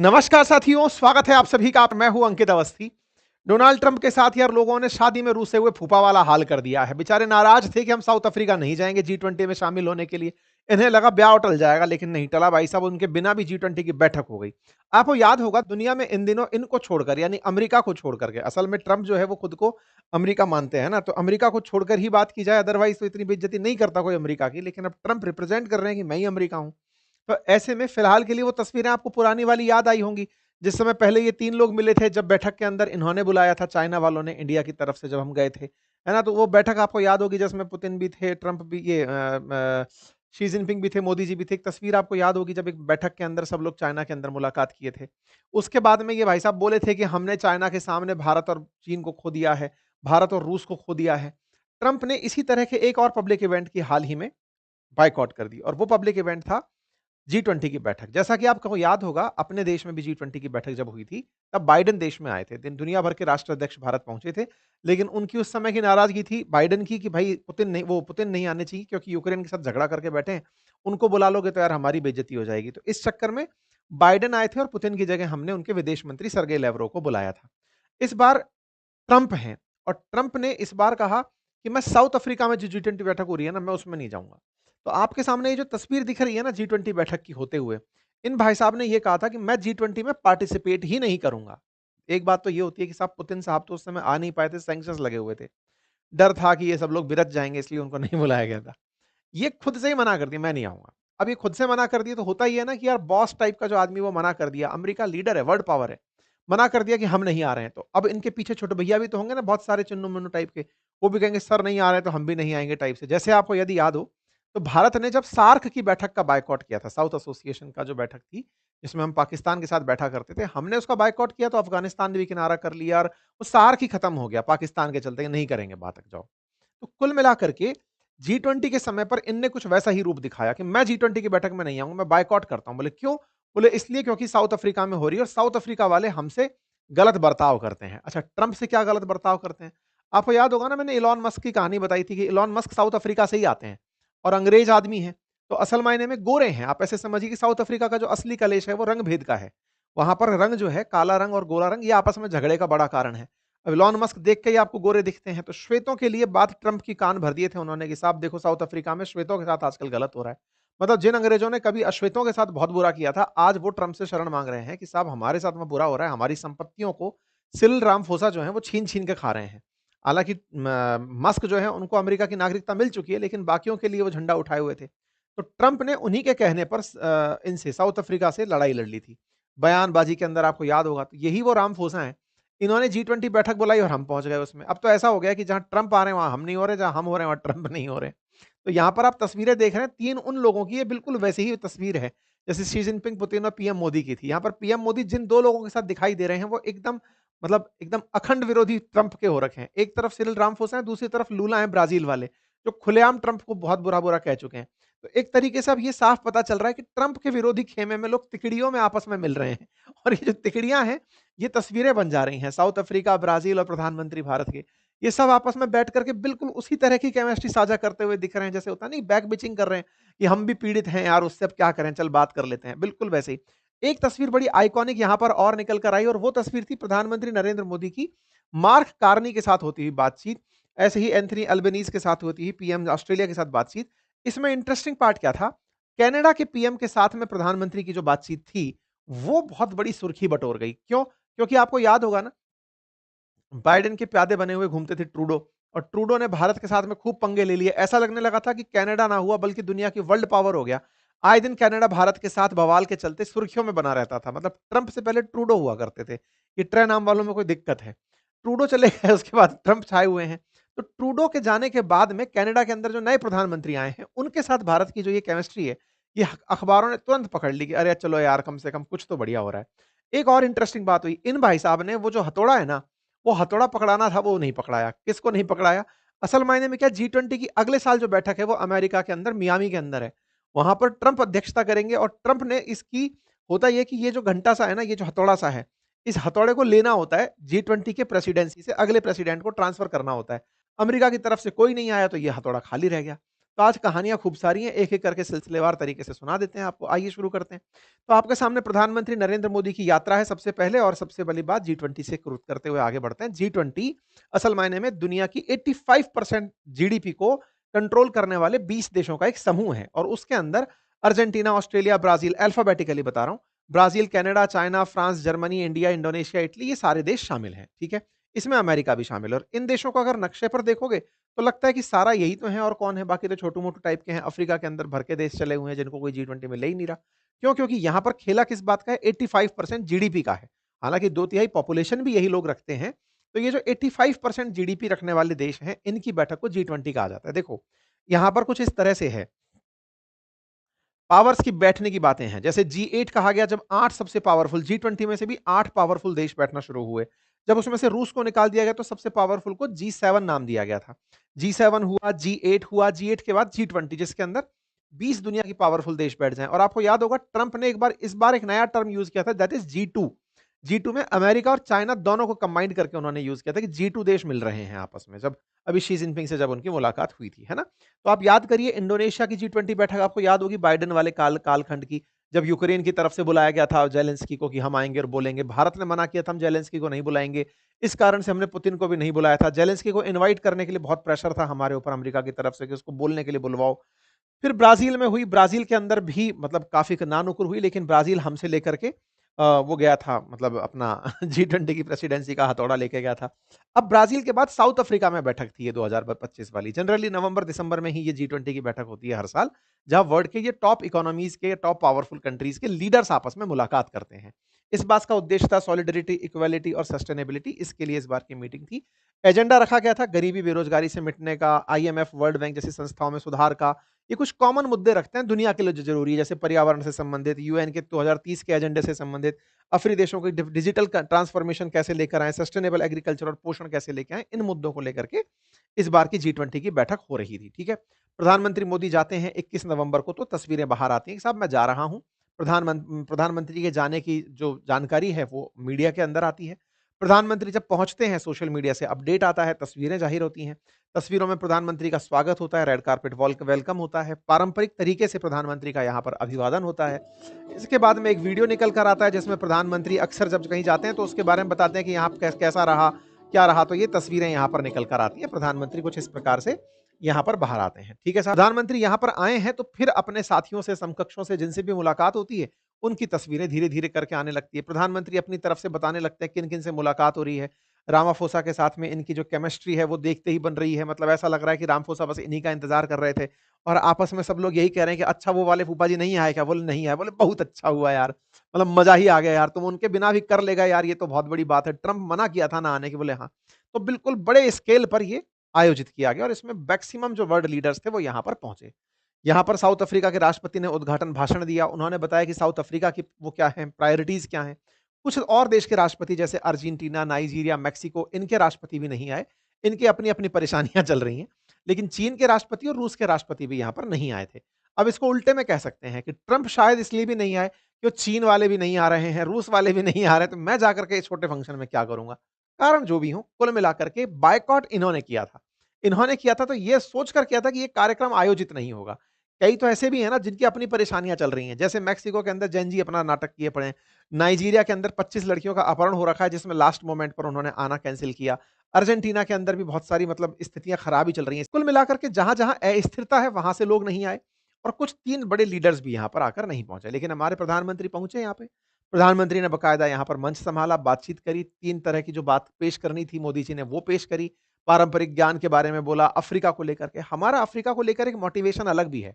नमस्कार साथियों, स्वागत है आप सभी का। मैं हूं अंकित अवस्थी। डोनाल्ड ट्रंप के साथ यार लोगों ने शादी में रूसे हुए फूफा वाला हाल कर दिया है। बेचारे नाराज थे कि हम साउथ अफ्रीका नहीं जाएंगे जी20 में शामिल होने के लिए। इन्हें लगा ब्याह टल जाएगा, लेकिन नहीं टला भाई साहब। उनके बिना भी जी20 की बैठक हो गई। आपको याद होगा दुनिया में इन दिनों इनको छोड़कर यानी अमेरिका को छोड़कर के, असल में ट्रंप जो है वो खुद को अमेरिका मानते हैं ना, तो अमेरिका को छोड़कर ही बात की जाए, अदरवाइज तो इतनी बेइज्जती नहीं करता कोई अमेरिका की। लेकिन अब ट्रंप रिप्रेजेंट कर रहे हैं कि मैं ही अमेरिका हूं। तो ऐसे में फिलहाल के लिए वो तस्वीरें आपको पुरानी वाली याद आई होंगी, जिस समय पहले ये 3 लोग मिले थे, जब बैठक के अंदर इन्होंने बुलाया था चाइना वालों ने इंडिया की तरफ से, जब हम गए थे, है ना? तो वो बैठक आपको याद होगी जिसमें पुतिन भी थे, ट्रंप भी, शी जिनपिंग भी थे, मोदी जी भी थे। एक तस्वीर आपको याद होगी जब एक बैठक के अंदर सब लोग चाइना के अंदर मुलाकात किए थे। उसके बाद में ये भाई साहब बोले थे कि हमने चाइना के सामने भारत और चीन को खो दिया है, भारत और रूस को खो दिया है। ट्रंप ने इसी तरह के एक और पब्लिक इवेंट की हाल ही में बायकॉट कर दी, और वो पब्लिक इवेंट था जी20 की बैठक। जैसा कि आपको याद होगा, अपने देश में भी जी20 की बैठक जब हुई थी, तब बाइडेन देश में आए थे। दुनिया भर के राष्ट्राध्यक्ष भारत पहुंचे थे, लेकिन उनकी उस समय की नाराजगी थी बाइडेन की कि भाई पुतिन नहीं आने चाहिए, क्योंकि यूक्रेन के साथ झगड़ा करके बैठे हैं। उनको बुला लोगे तो यार हमारी बेइज्जती हो जाएगी। तो इस चक्कर में बाइडेन आए थे और पुतिन की जगह हमने उनके विदेश मंत्री सर्गेई लैवरोव को बुलाया था। इस बार ट्रंप हैं, और ट्रंप ने इस बार कहा कि मैं साउथ अफ्रीका में जो जी20 बैठक हो रही है ना, मैं उसमें नहीं जाऊंगा। तो आपके सामने ये जो तस्वीर दिख रही है ना जी20 बैठक की होते हुए, इन भाई साहब ने ये कहा था कि मैं जी20 में पार्टिसिपेट ही नहीं करूंगा। एक बात तो ये होती है कि साहब पुतिन साहब तो उस समय आ नहीं पाए थे, सैंक्शंस लगे हुए थे। डर था कि ये सब लोग बिरत जाएंगे, इसलिए उनको नहीं बुलाया गया था। ये खुद से ही मना कर दिया, मैं नहीं आऊंगा। अब ये खुद से मना कर दिया तो होता ही है ना कि यार बॉस टाइप का जो आदमी वो मना कर दिया, अमेरिका लीडर है, वर्ल्ड पावर है, मना कर दिया कि हम नहीं आ रहे हैं। तो अब इनके पीछे छोटे भैया भी तो होंगे ना, बहुत सारे चुन्नू मुन्नू टाइप के, वो भी कहेंगे सर नहीं आ रहे तो हम भी नहीं आएंगे टाइप से। जैसे आपको यदि याद हो, तो भारत ने जब सार्क की बैठक का बायकॉट किया था, साउथ एसोसिएशन का जो बैठक थी, जिसमें हम पाकिस्तान के साथ बैठा करते थे, हमने उसका बायकॉट किया तो अफगानिस्तान ने भी किनारा कर लिया, और वो सार्क ही खत्म हो गया पाकिस्तान के चलते, नहीं करेंगे बात, तक जाओ। तो कुल मिलाकर के जी20 के समय पर इनने कुछ वैसा ही रूप दिखाया कि मैं जी20 की बैठक में नहीं आऊंगा, मैं बायकॉट करता हूं। बोले क्यों? बोले इसलिए क्योंकि साउथ अफ्रीका में हो रही है और साउथ अफ्रीका वाले हमसे गलत बर्ताव करते हैं। अच्छा, ट्रंप से क्या गलत बर्ताव करते हैं? आपको याद होगा ना, मैंने इलॉन मस्क की कहानी बताई थी कि इलॉन मस्क साउथ अफ्रीका से ही आते हैं और अंग्रेज आदमी हैं, तो असल मायने में गोरे हैं। आप ऐसे समझिए कि साउथ अफ्रीका का जो असली कलेश है वो रंग भेद का है। वहां पर रंग जो है, काला रंग और गोरा रंग, ये आपस में झगड़े का बड़ा कारण है। अब इलॉन मस्क देख के ही आपको गोरे दिखते हैं, तो श्वेतों के लिए बात ट्रंप की कान भर दिए थे उन्होंने कि साहब देखो साउथ अफ्रीका में श्वेतों के साथ आजकल गलत हो रहा है। मतलब जिन अंग्रेजों ने कभी अश्वेतों के साथ बहुत बुरा किया था, आज वो ट्रंप से शरण मांग रहे हैं कि साहब हमारे साथ में बुरा हो रहा है, हमारी संपत्तियों को सिरिल रामाफोसा जो है वो छीन छीन के खा रहे हैं। हालांकि मस्क जो है उनको अमेरिका की नागरिकता मिल चुकी है, लेकिन बाकियों के लिए वो झंडा उठाए हुए थे। तो ट्रंप ने उन्हीं के कहने पर इनसे साउथ अफ्रीका से लड़ाई लड़ ली थी। बयानबाजी के अंदर आपको याद होगा, तो यही वो रामफोसा है। इन्होंने जी20 बैठक बुलाई और हम पहुंच गए उसमें। अब तो ऐसा हो गया कि जहां ट्रंप आ रहे हैं वहां हम नहीं हो रहे, जहां हम हो रहे हैं वहां ट्रंप नहीं हो रहे। तो यहां पर आप तस्वीरें देख रहे हैं, 3 उन लोगों की, ये बिल्कुल वैसी ही तस्वीर है जैसे शी जिनपिंग, पुतिन और पीएम मोदी की थी। यहां पर पीएम मोदी जिन 2 लोगों के साथ दिखाई दे रहे हैं वो एकदम, मतलब एकदम अखंड विरोधी ट्रंप के हो रखे हैं। एक तरफ सिरिल रामफोसा है, दूसरी तरफ लूला है ब्राजील वाले, जो खुलेआम ट्रंप को बहुत बुरा-बुरा कह चुके हैं। तो एक तरीके से अब ये साफ पता चल रहा है कि ट्रंप के विरोधी खेमे में लोग तिकड़ियों में आपस में मिल रहे हैं। और ये जो तिकड़ियां हैं, ये तस्वीरें बन जा रही हैं। साउथ अफ्रीका, ब्राजील और प्रधानमंत्री भारत के, ये सब आपस में बैठ करके बिल्कुल उसी तरह की केमिस्ट्री साझा करते हुए दिख रहे हैं, जैसे होता नहीं बैक बिचिंग कर रहे हैं कि हम भी पीड़ित हैं यार, उससे अब क्या करें, चल बात कर लेते हैं। बिल्कुल वैसे ही एक तस्वीर बड़ी आइकॉनिक यहां पर और निकल कर आई, और वो तस्वीर थी प्रधानमंत्री नरेंद्र मोदी की मार्क कार्नी के साथ होती हुई बातचीत। ऐसे ही एंथनी अल्बनीज के साथ होती हुई पीएम ऑस्ट्रेलिया के साथ बातचीत। इसमें इंटरेस्टिंग पार्ट क्या था, कनाडा के पीएम के साथ में प्रधानमंत्री की जो बातचीत थी, वो बहुत बड़ी सुर्खी बटोर गई। क्यों? क्योंकि आपको याद होगा ना, बाइडेन के प्यादे बने हुए घूमते थे ट्रूडो, और ट्रूडो ने भारत के साथ में खूब पंगे ले लिए। ऐसा लगने लगा था कि कनाडा ना हुआ बल्कि दुनिया की वर्ल्ड पावर हो गया। आए दिन कनाडा भारत के साथ बवाल के चलते सुर्खियों में बना रहता था। मतलब ट्रंप से पहले ट्रूडो हुआ करते थे कि ट्रे नाम वालों में कोई दिक्कत है, ट्रूडो चले गए, उसके बाद ट्रंप छाए हुए हैं। तो ट्रूडो के जाने के बाद में कनाडा के अंदर जो नए प्रधानमंत्री आए हैं, उनके साथ भारत की जो ये केमिस्ट्री है, ये अखबारों ने तुरंत पकड़ ली कि अरे चलो यार, कम से कम कुछ तो बढ़िया हो रहा है। एक और इंटरेस्टिंग बात हुई, इन भाई साहब ने वो जो हथौड़ा है ना, वो हथौड़ा पकड़ाना था, वो नहीं पकड़ाया। किसको नहीं पकड़ाया? असल मायने में क्या, जी20 की अगले साल जो बैठक है वो अमेरिका के अंदर मियामी के अंदर है। वहां पर ट्रंप अध्यक्षता करेंगे, और ट्रंप ने इसकी, होता यह कि ये जो घंटा सा है ना, ये जो हथौड़ा सा है, इस हथौड़े को लेना होता है जी20 के प्रेसिडेंसी से अगले प्रेसिडेंट को ट्रांसफर करना होता है। अमेरिका की तरफ से कोई नहीं आया तो ये हथौड़ा खाली रह गया। तो आज कहानियाँ खूब सारी हैं, एक-एक करके सिलसिलेवार तरीके से सुना देते हैं आपको। आइए शुरू करते हैं। तो आपके सामने प्रधानमंत्री नरेंद्र मोदी की यात्रा है सबसे पहले और सबसे पहली बात जी20 से रुख करते हुए आगे बढ़ते हैं। जी20 असल मायने में दुनिया की 85% जीडीपी को कंट्रोल करने वाले 20 देशों का एक समूह है और उसके अंदर अर्जेंटीना, ऑस्ट्रेलिया, ब्राज़ील अल्फ़ाबेटिकली बता रहा हूँ। Brazil, Canada, China, France, Germany, India, Indonesia, Italy ये सारे देश शामिल हैं, ठीक है? इसमें अमेरिका भी शामिल है और इन देशों को अगर नक्शे पर देखोगे तो लगता है कि सारा यही तो है और कौन है, बाकी तो छोटू-मोटू टाइप के हैं। अफ्रीका के अंदर भर के देश चले हुए हैं जिनको कोई जी20 में ले ही नहीं रहा। क्यों? क्योंकि यहाँ पर खेला किस बात का है 85% जीडीपी का है। हालाँकि 2 तिहाई पॉपुलेशन भी यही लोग रखते हैं। तो ये जो 85% जीडीपी रखने वाले देश हैं, इनकी बैठक को जी20 कहा जाता है। देखो, यहाँ पर कुछ इस तरह से है पावर्स की बैठने की बातें हैं। जैसे जी8 कहा गया जब 8 सबसे पावरफुल जी20 में से भी 8 पावरफुल देश बैठना शुरू हुए। जब उसमें से रूस को निकाल दिया गया तो सबसे पावरफुल को जी7 नाम दिया गया था। जी7 हुआ, जी8 हुआ, जी8 के बाद जी20 जिसके अंदर 20 दुनिया की पावरफुल देश बैठ जाएँ और आपको याद होगा ट्रंप ने एक बार इस बार एक नया टर्म यूज़ किया था दैट इज़ जी2। जी2 में अमेरिका और चाइना दोनों को कंबाइंड करके उन्होंने यूज़ किया था कि जी2 देश मिल रहे हैं आपस में जब अभी शी जिनपिंग से जब उनकी मुलाकात हुई थी, है ना? तो आप याद करिए इंडोनेशिया की जी20 बैठक आपको याद होगी बाइडेन वाले कालखंड की, जब यूक्रेन की तरफ से बुलाया गया था ज़ेलेंस्की को कि हम आएँगे और बोलेंगे। भारत ने मना किया था हम ज़ेलेंस्की को नहीं बुलाएँगे। इस कारण से हमने पुतिन को भी नहीं बुलाया था। ज़ेलेंस्की को इनवाइट करने के लिए बहुत प्रेशर था हमारे ऊपर अमेरिका की तरफ से कि उसको बोलने के लिए बुलवाओ। फिर ब्राज़ील में हुई, ब्राज़ील के अंदर भी मतलब काफ़ी नानुकुर हुई लेकिन ब्राज़ील हमसे लेकर के वो गया था मतलब अपना जी20 की प्रेसिडेंसी का हथौड़ा लेके गया था। अब ब्राज़ील के बाद साउथ अफ्रीका में बैठक थी ये 2025 वाली। जनरली नवंबर-दिसंबर में ही ये जी20 की बैठक होती है हर साल, जहाँ वर्ल्ड के ये टॉप इकोनॉमीज़ के, टॉप पावरफुल कंट्रीज़ के लीडर्स आपस में मुलाकात करते हैं। इस बात का उद्देश्य था सॉलिडेरिटी, इक्वालिटी और सस्टेनेबिलिटी इसके लिए इस बार की मीटिंग थी। एजेंडा रखा गया था गरीबी, बेरोज़गारी से मिटने का, आईएमएफ, वर्ल्ड बैंक जैसी संस्थाओं में सुधार का, ये कुछ कॉमन मुद्दे रखते हैं दुनिया के लिए जो ज़रूरी है, जैसे पर्यावरण से संबंधित, यूएन के 2030 के एजेंडे से संबंधित, अफ्रीकी देशों की डिजिटल ट्रांसफॉर्मेशन कैसे लेकर आएँ, सस्टेनेबल एग्रीकल्चर और पोषण कैसे लेके आएँ, इन मुद्दों को लेकर के इस बार की जी20 की बैठक हो रही थी, ठीक है? प्रधानमंत्री मोदी जाते हैं 21 नवंबर को तो तस्वीरें बाहर आती हैं कि साहब मैं जा रहा हूँ। प्रधानमंत्री के जाने की जो जानकारी है वो मीडिया के अंदर आती है। प्रधानमंत्री जब पहुँचते हैं सोशल मीडिया से अपडेट आता है, तस्वीरें ज़ाहिर होती हैं। तस्वीरों में प्रधानमंत्री का स्वागत होता है, रेड कार्पेट वेलकम होता है, पारंपरिक तरीके से प्रधानमंत्री का यहाँ पर अभिवादन होता है। इसके बाद में एक वीडियो निकल कर आता है जिसमें प्रधानमंत्री अक्सर जब कहीं जाते हैं तो उसके बारे में बताते हैं कि यहाँ कैसा रहा, क्या रहा, तो ये तस्वीरें यहाँ पर निकल कर आती हैं। प्रधानमंत्री कुछ इस प्रकार से यहाँ पर बाहर आते हैं। ठीक है साहब? प्रधानमंत्री यहाँ पर आए हैं तो फिर अपने साथियों से, समकक्षों से जिनसे भी मुलाकात होती है, उनकी तस्वीरें धीरे-धीरे करके आने लगती है। प्रधानमंत्री अपनी तरफ से बताने लगते हैं किन-किन से मुलाकात हो रही है। रामाफोसा के साथ में इनकी जो केमिस्ट्री है वो देखते ही बन रही है। मतलब ऐसा लग रहा है कि रामफोसा बस इन्हीं का इंतज़ार कर रहे थे और आपस में सब लोग यही कह रहे हैं कि अच्छा वो वाले फूफा जी नहीं आए क्या? बोले नहीं आए। बोले बहुत अच्छा हुआ यार, मतलब मज़ा ही आ गया यार, तुम उनके बिना भी कर लेगा यार, ये तो बहुत बड़ी बात है। ट्रम्प मना किया था ना आने के, बोले हाँ। तो बिल्कुल बड़े स्केल पर ये आयोजित किया गया और इसमें मैक्सिमम जो वर्ल्ड लीडर्स थे वो यहाँ पर पहुँचे। यहाँ पर साउथ अफ्रीका के राष्ट्रपति ने उद्घाटन भाषण दिया। उन्होंने बताया कि साउथ अफ्रीका की वो क्या है, प्रायोरिटीज़ क्या हैं। कुछ और देश के राष्ट्रपति जैसे अर्जेंटीना, नाइजीरिया, मेक्सिको इनके राष्ट्रपति भी नहीं आए। इनकी अपनी-अपनी परेशानियाँ चल रही हैं। लेकिन चीन के राष्ट्रपति और रूस के राष्ट्रपति भी यहाँ पर नहीं आए थे। अब इसको उल्टे में कह सकते हैं कि ट्रंप शायद इसलिए भी नहीं आए कि वो चीन वाले भी नहीं आ रहे हैं, रूस वाले भी नहीं आ रहे हैं, तो मैं जाकर के इस छोटे फंक्शन में क्या करूँगा? कारण जो भी हो, कुल मिलाकर के बायकॉट इन्होंने किया था। इन्होंने किया था तो ये सोच कर किया था कि ये कार्यक्रम आयोजित नहीं होगा। कई तो ऐसे भी हैं ना जिनकी अपनी परेशानियाँ चल रही हैं। जैसे मेक्सिको के अंदर जैन जी अपना नाटक किए पड़े हैं। नाइजीरिया के अंदर 25 लड़कियों का अपहरण हो रखा है जिसमें लास्ट मोमेंट पर उन्होंने आना कैंसल किया। अर्जेंटीना के अंदर भी बहुत सारी मतलब स्थितियाँ खराब ही चल रही हैं। कुल मिलाकर के जहाँ-जहाँ अस्थिरता है वहाँ से लोग नहीं आए और कुछ 3 बड़े लीडर्स भी यहाँ पर आकर नहीं पहुँचे। लेकिन हमारे प्रधानमंत्री पहुँचे यहाँ पे। प्रधानमंत्री ने बाकायदा यहाँ पर मंच सँभाला, बातचीत करी, 3 तरह की जो बात पेश करनी थी मोदी जी ने वो पेश करी। पारंपरिक ज्ञान के बारे में बोला, अफ्रीका को लेकर के। हमारा अफ्रीका को लेकर एक मोटिवेशन अलग भी है।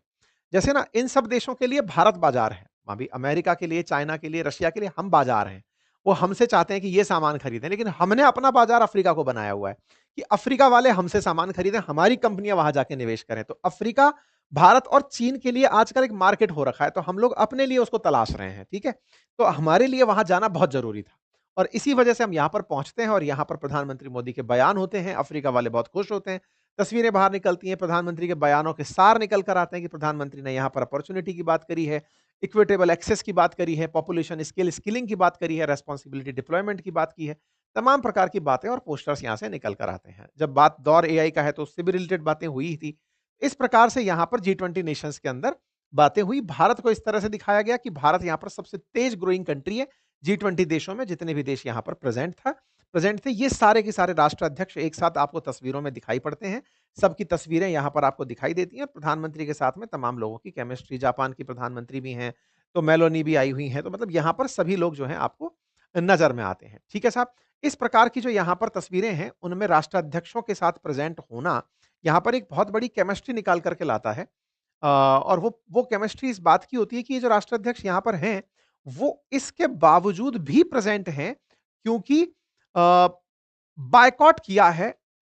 जैसे ना इन सब देशों के लिए भारत बाज़ार है। अभी अमेरिका के लिए, चाइना के लिए, रशिया के लिए हम बाज़ार हैं। वो हमसे चाहते हैं कि ये सामान खरीदें, लेकिन हमने अपना बाज़ार अफ्रीका को बनाया हुआ है कि अफ्रीका वाले हमसे सामान खरीदें, हमारी कंपनियाँ वहाँ जाके निवेश करें। तो अफ्रीका, भारत और चीन के लिए आजकल एक मार्केट हो रखा है, तो हम लोग अपने लिए उसको तलाश रहे हैं, ठीक है? तो हमारे लिए वहाँ जाना बहुत ज़रूरी था और इसी वजह से हम यहाँ पर पहुँचते हैं और यहाँ पर प्रधानमंत्री मोदी के बयान होते हैं, अफ्रीका वाले बहुत खुश होते हैं। तस्वीरें बाहर निकलती हैं, प्रधानमंत्री के बयानों के सार निकल कर आते हैं कि प्रधानमंत्री ने यहाँ पर अपॉर्च्युनिटी की बात करी है, इक्विटेबल एक्सेस की बात करी है, पॉपुलेशन स्किलिंग की बात करी है, रिस्पांसिबिलिटी डिप्लॉयमेंट की बात की है। तमाम प्रकार की बातें और पोस्टर्स यहाँ से निकल कर आते हैं। जब बात दौर एआई का है तो उससे भी रिलेटेड बातें हुई ही थी। इस प्रकार से यहां पर G20 नेशंस के अंदर बातें हुई। भारत को इस तरह से दिखाया गया कि भारत यहां पर सबसे तेज ग्रोइंग कंट्री है G20 देशों में, जितने भी देश यहां पर प्रेजेंट थे। ये सारे के सारे राष्ट्र अध्यक्ष एक साथ आपको तस्वीरों में दिखाई पड़ते हैं। सबकी तस्वीरें यहां पर आपको दिखाई देती हैं। प्रधानमंत्री के साथ में तमाम लोगों की केमिस्ट्री, जापान की प्रधानमंत्री भी हैं, तो मेलोनी भी आई हुई हैं, तो मतलब यहां पर सभी लोग जो हैं आपको नजर में आते हैं। ठीक है साहब। इस प्रकार की जो यहाँ पर तस्वीरें हैं, उनमें राष्ट्राध्यक्षों के साथ प्रेज़ेंट होना, यहाँ पर एक बहुत बड़ी केमिस्ट्री निकाल कर के लाता है। और वो केमिस्ट्री इस बात की होती है कि ये जो राष्ट्राध्यक्ष यहाँ पर हैं, वो इसके बावजूद भी प्रेज़ेंट हैं, क्योंकि अ, बायकॉट किया है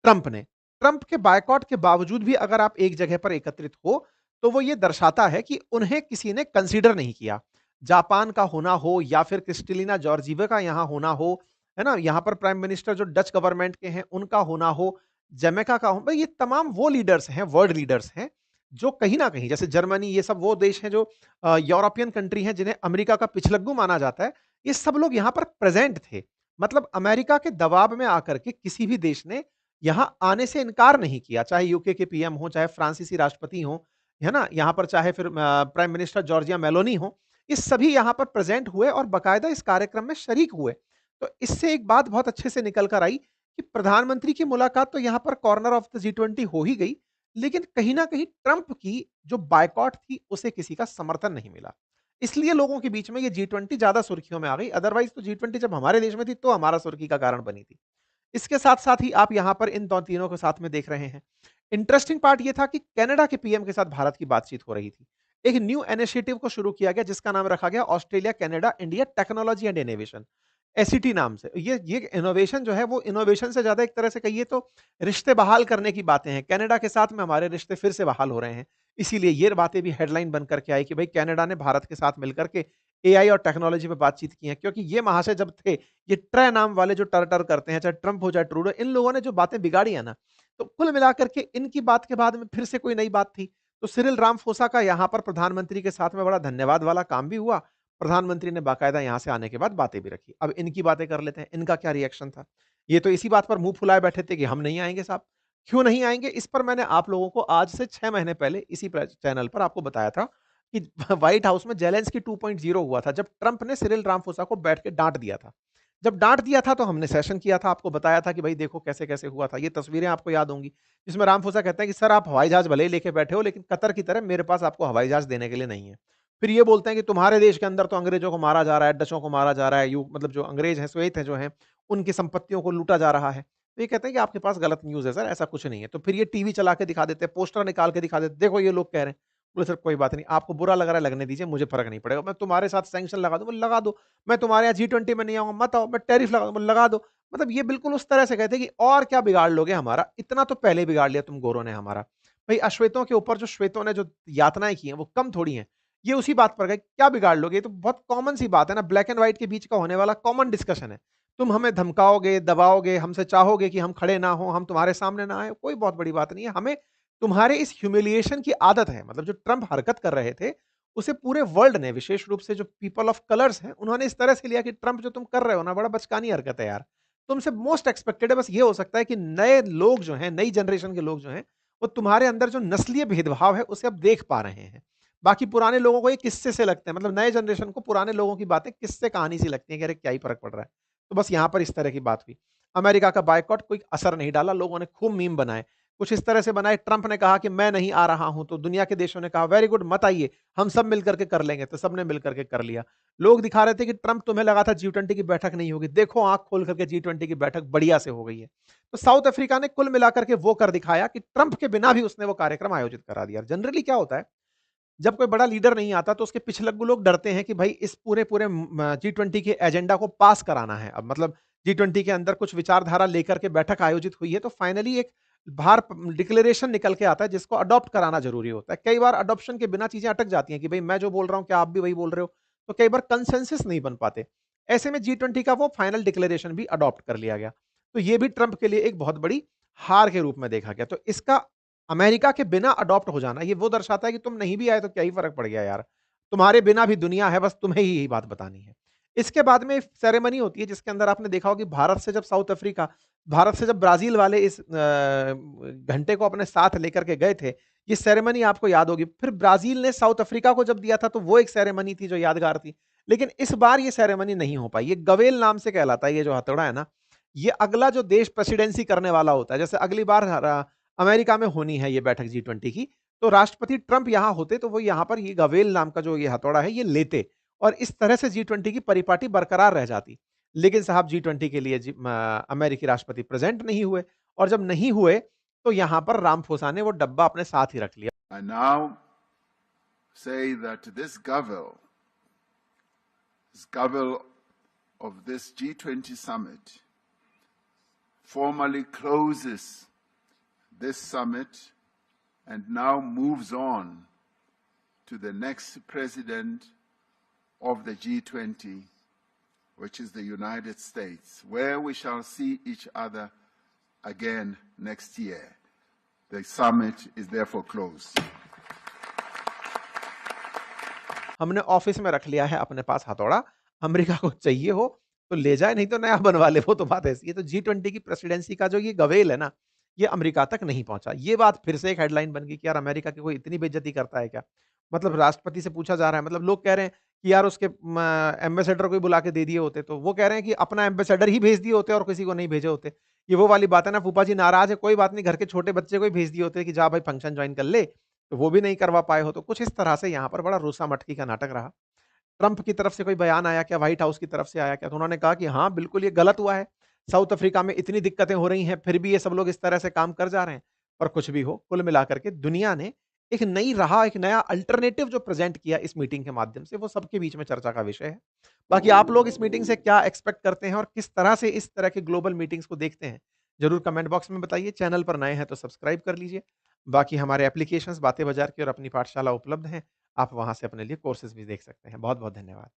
ट्रंप ने। ट्रंप के बायकॉट के बावजूद भी अगर आप एक जगह पर एकत्रित हो, तो वो ये दर्शाता है कि उन्हें किसी ने कंसीडर नहीं किया। जापान का होना हो या फिर क्रिस्टलिना जॉर्जिवा का यहाँ होना हो, है ना? यहाँ पर प्राइम मिनिस्टर जो डच गवर्नमेंट के हैं, उनका होना हो, जमैका का हो, ये तमाम वो लीडर्स हैं, वर्ल्ड लीडर्स हैं, जो कहीं न कहीं जैसे जर्मनी, ये सब वो देश हैं जो यूरोपियन कंट्री हैं, जिन्हें अमेरिका का पिछलग्गू माना जाता है। ये सब लोग यहाँ पर प्रेज़ेंट थे। मतलब अमेरिका के दबाव में आकर के किसी भी देश ने यहाँ आने से इनकार नहीं किया, चाहे यूके के पीएम हो, चाहे फ्रांसीसी राष्ट्रपति हो, है ना? यहाँ पर चाहे फिर प्राइम मिनिस्टर जॉर्जिया मेलोनी हो, ये सभी यहाँ पर प्रेज़ेंट हुए और बाकायदा इस कार्यक्रम में शरीक हुए। तो इससे एक बात बहुत अच्छे से निकल कर आई कि प्रधानमंत्री की मुलाकात तो यहाँ पर कॉर्नर ऑफ द G20 हो ही गई, लेकिन कहीं न कहीं ट्रंप की जो बायकॉट थी, उसे किसी का समर्थन नहीं मिला। इसलिए लोगों के बीच में ये G20 ज़्यादा सुर्खियों में आ गई, अदरवाइज़ तो G20 जब हमारे देश में थी, तो हमारा सुर्खी का कारण बनी थी। इसके साथ-साथ ही आप यहाँ पर इन 2 तीनों को साथ में देख रहे हैं। इंटरेस्टिंग पार्ट ये था कि कनाडा के पीएम के साथ भारत की बातचीत हो रही थी। एक न्यू इनिशिएटिव को शुरू किया गया, जिसका नाम रखा गया Australia Canada India technology and innovation, ACT नाम से। ये इनोवेशन जो है, वो इनोवेशन से ज़्यादा एक तरह से कहिए तो रिश्ते बहाल करने की बातें हैं। कनाडा के साथ में हमारे रिश्ते फिर से बहाल हो रहे हैं। इसीलिए ये बातें भी हेडलाइन बन कर के आई कि भई कनाडा ने भारत के साथ मिलकर के एआई और टेक्नोलॉजी पे बातचीत की है। क्योंकि ये महाशय जब थे, ये ट्रे नाम वाले जो टर-टर करते हैं, चाहे ट्रंप हो चाहे ट्रूडो, इन लोगों ने जो बातें बिगाड़ी है ना, तो कुल मिलाकर के इनकी बात के बाद में फिर से कोई नई बात थी। तो सिरिल रामफोसा का यहाँ पर प्रधानमंत्री के साथ में बड़ा धन्यवाद वाला काम भी हुआ। प्रधानमंत्री ने बाकायदा यहाँ से आने के बाद बातें भी रखी। अब इनकी बातें कर लेते हैं, इनका क्या रिएक्शन था? ये तो इसी बात पर मुँह फुलाए बैठे थे कि हम नहीं आएँगे साहब। क्यों नहीं आएँगे? इस पर मैंने आप लोगों को आज से 6 महीने पहले इसी चैनल पर आपको बताया था कि व्हाइट हाउस में जेलेंस्की 2.0 हुआ था, जब ट्रंप ने सिरिल रामफोसा को बैठ के डाँट दिया था। जब डाँट दिया था तो हमने सेशन किया था, आपको बताया था कि भई देखो कैसे-कैसे हुआ था। ये तस्वीरें आपको याद होंगी, जिसमें रामफोसा कहता है कि सर आप हवाई जहाज़ भले ही लेके बैठे हो, लेकिन कतर की तरह मेरे पास आपको हवाई जहाज़ देने के लिए नहीं है। फिर ये बोलते हैं कि तुम्हारे देश के अंदर तो अंग्रेज़ों को मारा जा रहा है, डचों को मारा जा रहा है, मतलब जो अंग्रेज़ हैं, श्वेत हैं जो हैं, उनकी संपत्तियों को लूटा जा रहा है। तो ये कहते हैं कि आपके पास गलत न्यूज़ है सर, ऐसा कुछ नहीं है। तो फिर ये टीवी चला के दिखा देते हैं, पोस्टर निकाल के दिखा देते हैं, देखो ये लोग कह रहे हैं। बोले सर कोई बात नहीं, आपको बुरा लग रहा है लगने दीजिए, मुझे फ़र्क नहीं पड़ेगा। मैं तुम्हारे साथ सैंक्शन लगा दूँ, बोले लगा दो। मैं तुम्हारे यहाँ G20 में नहीं आऊँगा, मत आओ। मैं टैरिफ लगा दूँ, बोले लगा दो। मतलब ये बिल्कुल उस तरह से कहते हैं कि और क्या बिगाड़ लोगे हमारा? इतना तो पहले बिगाड़ लिया तुम गोरों ने हमारा। भई अश्वेतों के ऊपर जो श्वेतों ने जो यातनाएँ की हैं, वो कम थोड़ी हैं। ये उसी बात पर गए, क्या बिगाड़ लोगे? ये तो बहुत कॉमन सी बात है ना, ब्लैक एंड व्हाइट के बीच का होने वाला कॉमन डिस्कशन है। तुम हमें धमकाओगे, दबाओगे, हमसे चाहोगे कि हम खड़े ना हों, हम तुम्हारे सामने ना आएँ, कोई बहुत बड़ी बात नहीं है। हमें तुम्हारे इस ह्यूमिलिएशन की आदत है। मतलब जो ट्रंप हरकत कर रहे थे, उसे पूरे वर्ल्ड ने, विशेष रूप से जो पीपल ऑफ कलर्स हैं, उन्होंने इस तरह से लिया कि ट्रंप जो तुम कर रहे हो ना, बड़ा बचकानी हरकत है यार। तुमसे मोस्ट एक्सपेक्टेड है, बस ये हो सकता है कि नए लोग जो हैं, नई जनरेशन के लोग जो हैं, वो तुम्हारे अंदर जो नस्लीय भेदभाव है, उसे अब देख पा रहे हैं। बाकी पुराने लोगों को ये किस्से से लगते हैं, मतलब नए जनरेशन को पुराने लोगों की बातें किस्से कहानी सी लगती हैं कि अरे क्या ही फ़र्क पड़ रहा है। तो बस यहाँ पर इस तरह की बात हुई। अमेरिका का बायकॉट कोई असर नहीं डाला, लोगों ने खूब मीम बनाए। कुछ इस तरह से बनाए, ट्रंप ने कहा कि मैं नहीं आ रहा हूँ, तो दुनिया के देशों ने कहा वेरी गुड मत आइए, हम सब मिल कर के कर लेंगे, तो सबने मिल कर के कर लिया। लोग दिखा रहे थे कि ट्रंप तुम्हें लगा था G20 की बैठक नहीं होगी, देखो आँख खोल करके G20 की बैठक बढ़िया से हो गई है। तो साउथ अफ्रीका ने कुल मिलाकर के वो कर दिखाया कि ट्रंप के बिना भी उसने वो कार्यक्रम आयोजित करा दिया। जनरली क्या होता है, जब कोई बड़ा लीडर नहीं आता तो उसके पिछलग्गू लोग डरते हैं कि भाई इस पूरे-पूरे G20 के एजेंडा को पास कराना है। अब मतलब G20 के अंदर कुछ विचारधारा लेकर के बैठक आयोजित हुई है, तो फाइनली एक बाहर डिक्लेरेशन निकल के आता है जिसको अडॉप्ट कराना ज़रूरी होता है। कई बार अडॉप्शन के बिना चीज़ें अटक जाती हैं कि भई मैं जो बोल रहा हूँ, क्या आप भी वही बोल रहे हो? तो कई बार कंसेंसस नहीं बन पाते। ऐसे में G20 का वो फाइनल डिक्लेरेशन भी अडॉप्ट कर लिया गया। तो ये भी ट्रंप के लिए एक बहुत बड़ी हार के रूप में देखा गया। तो इसका अमेरिका के बिना अडॉप्ट हो जाना, ये वो दर्शाता है कि तुम नहीं भी आए तो क्या ही फ़र्क पड़ गया यार। तुम्हारे बिना भी दुनिया है, बस तुम्हें ही यही बात बतानी है। इसके बाद में सेरेमनी होती है जिसके अंदर आपने देखा होगा कि भारत से जब ब्राज़ील वाले इस घंटे को अपने साथ लेकर के गए थे, ये सेरेमनी आपको याद होगी। फिर ब्राज़ील ने साउथ अफ्रीका को जब दिया था तो वो एक सेरेमनी थी जो यादगार थी। लेकिन इस बार ये सेरेमनी नहीं हो पाई। ये गवेल नाम से कहलाता है ये जो हथौड़ा है ना, ये अगला जो देश प्रेसिडेंसी करने वाला होता है, जैसे अगली बार अमेरिका में होनी है ये बैठक जी20 की, तो राष्ट्रपति ट्रंप यहाँ होते तो वो यहाँ पर ये गवेल नाम का जो ये हथौड़ा है ये लेते और इस तरह से जी20 की परिपाटी बरकरार रह जाती। लेकिन साहब जी20 के लिए अमेरिकी राष्ट्रपति प्रेजेंट नहीं हुए और जब नहीं हुए तो यहाँ पर रामफोसा ने वो डब्बा अपने साथ ही रख लिया। I now say that this gavel of this G20 summit formally closes this summit and now moves on to the next president of the G20, which is the United States, where we shall see each other again next year. The summit is therefore closed. हमने office में रख लिया है अपने पास हथौड़ा, America को चाहिए हो तो ले जाए, नहीं तो नया बनवा ले, वो तो बात ऐसी है। तो जी20 की प्रेसिडेंसी का जो ये गवेल है ना, ये अमेरिका तक नहीं पहुंचा। ये बात फिर से एक हेडलाइन बन गई कि यार अमेरिका की कोई इतनी बेइज्जती करता है क्या? मतलब राष्ट्रपति से पूछा जा रहा है, मतलब लोग कह रहे हैं कि यार उसके एम्बेसडर को ही बुला के दे दिए होते, तो वो कह रहे हैं कि अपना एम्बेसडर ही भेज दिए होते और किसी को नहीं भेजे होते। ये वो वाली बात है ना, फूफा जी नाराज है, कोई बात नहीं, घर के छोटे बच्चे को ही भेज दिए होते कि जा भाई फंक्शन ज्वाइन कर ले, तो वो भी नहीं करवा पाए हो। तो कुछ इस तरह से यहाँ पर बड़ा रूसा मटकी का नाटक रहा। ट्रंप की तरफ से कोई बयान आया क्या? व्हाइट हाउस की तरफ से आया क्या? तो उन्होंने कहा कि हाँ, बिल्कुल ये गलत हुआ है। साउथ अफ्रीका में इतनी दिक्कतें हो रही हैं, फिर भी ये सब लोग इस तरह से काम कर जा रहे हैं। पर कुछ भी हो, कुल मिलाकर के दुनिया ने एक नई राह, एक नया अल्टरनेटिव जो प्रेज़ेंट किया इस मीटिंग के माध्यम से, वो सबके बीच में चर्चा का विषय है। बाकी आप लोग इस मीटिंग से क्या एक्सपेक्ट करते हैं और किस तरह से इस तरह के ग्लोबल मीटिंग्स को देखते हैं? ज़रूर कमेंट बॉक्स में बताइए। चैनल पर नए हैं तो सब्सक्राइब कर लीजिए। बाकी हमारे एप्लीकेशंस बातें बाज़ार की और अपनी पाठशाला उपलब्ध हैं। आप वहाँ से अपने लिए कोर्सेज़ भी देख सकते हैं। बहुत-बहुत धन्यवाद।